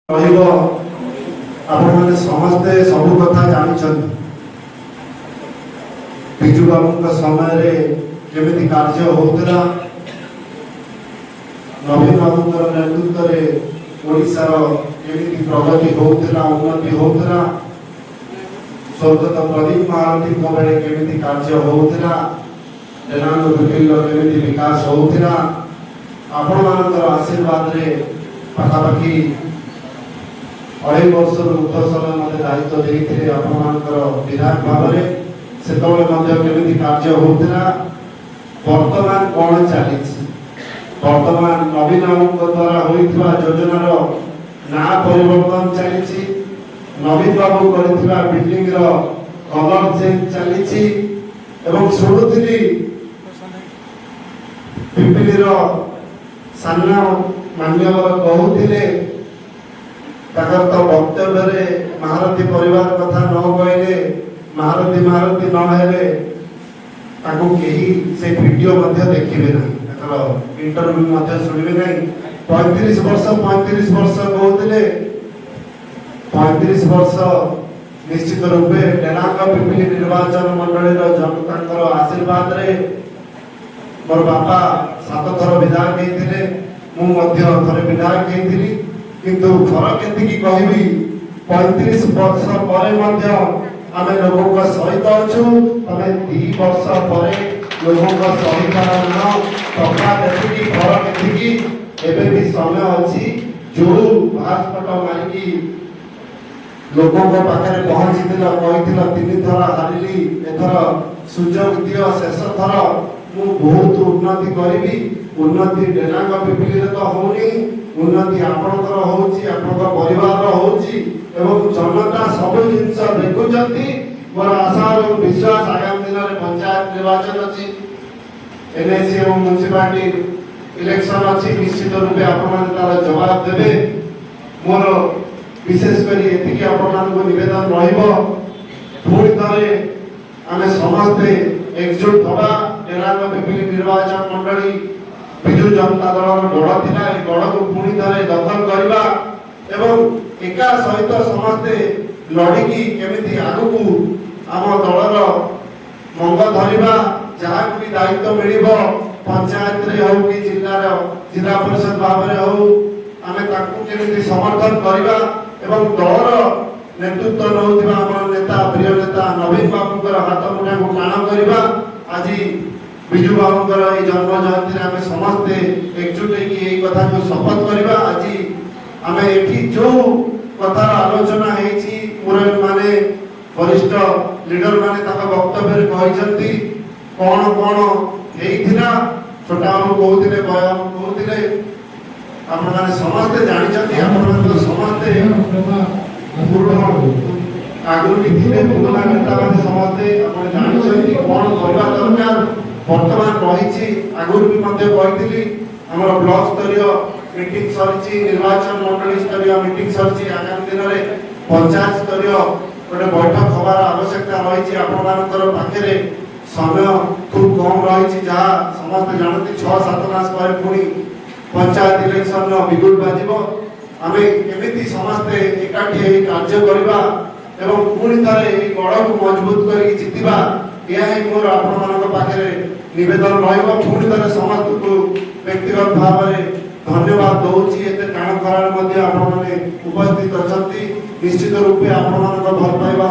आपने समस्ते सबू कथा जानते बिजू बाबू समय केमी कार्य होता नवीन बाबू नेतृत्व में ओडार केमी प्रगति होता उन्नति होता स्वर्गत प्रदीप महारथी बेले केमी कार्य होता डेलांग पिपिल केमी विकास होता आपण मान आशीर्वाद पाखापाखि 2.5 वर्ष ऊर्ध्वसन मत दायित्व देते विधायक भाव से केमी कार्य होता वर्तमान कौन चली वर्तमान नवीन बाबू द्वारा होता योजनार ना परिवर्तन चली नवीन बाबू कर बिल्डिंग कलर चेंज चली शुणुली पिपिली सामना मान्यवर कहते तो वक्तव्य महारथी परिवार कथा न कहले महारथी महारथी से वीडियो देखिए ना इंटरव्यू शुणे ना 35 वर्ष कहते 35 वर्ष निश्चित रूपे डेलांग पिपिली निर्वाचन मंडली जनता आशीर्वाद मोर बापा 7 थर विधायक होते थे विधायक होती किंतु फरक एति कहबी 35 वर्ष पर आम लोक सहित अच्छु तमें 2 वर्ष पर लोक सहित टका देखिकी फरक एति भी समय अच्छी जो पासपोर्ट मारिकी लोकों पाखे पहुंची कही 3 थर हारिली एथर सुजोग दियो शेष थर मु बहुत उन्नति करी उन्नति डेलांग पिपिली तो होनी उन्नति आपणकर होची आपणकर परिवार होची एवं जनता सब जिनस देखुचंती मोर आशा और विश्वास आगामी दिन में पंचायत निर्वाचन अछि एनएसी एवं म्युनिसिपालिटी इलेक्शन अछि निश्चित रूपे आपण तार जवाब देबे मोर विशेष करी एतिकी आपण को निवेदन रहिबो पुणी थरे आमे समस्ते एकजुट होबा डेलांग पिपिली निर्वाचन मंडली बिजू जनता दल गढ़ थिला गढ़ को पुणी थरे दखल करबा एवं एका सहित समस्ते लड़िकी केमिति आगु आम दलर मंग धरिबा जहाँ भी दायित्व मिलिबो पंचायत रे हो कि जिला परिषद भाव में हो आमे ताकू केमिति समर्थन करबा एवं दलर नेतृत्व नौथिबा हमर नेता प्रिय नेता नवीन बाबूकर हाथ मुठा को टाण करबा आज बिजू बाबूकर ए जन्म जयंती आम समस्ते एकजुट होगी कथा को शपथ करवा आज आम एठी जो कथार आलोचना होती मुरबी माने वरिष्ठ लीडर माने ताका वक्तव्य कहते कौन कौन होता छोटा बाबू कहते बयान कहते आपण माने समस्ते जानते आपण समस्ते आगुरी थे पुराना नेता माने समस्ते आपण जानते कौन करवा दरकार वर्तमान रही आगुरी भी कही आमर ब्लॉक स्तरीय मीटिंग सरी निर्वाचन मंडली स्तरीय मीटिंग सरी आगामी दिन में पंचायत स्तरीय गोटे बैठक हबार आवश्यकता रही आपण पाखे समय खूब कम रही जहाँ समस्त जानते 6-7 मास पर पुणी पंचायत इलेक्शन बिगुल बाजिब आम केमी समस्ते एकाठी कार्य करवा एवं पुणी थे गढ़ को मजबूत कर जितवा यह मोर आपण पाखे निवेदन पुणी थे समस्त को व्यक्तिगत भाव में धन्यवाद दूसरी एत टाण खरार उपस्थित अच्छा निश्चित रूपे आपण भल पाइबा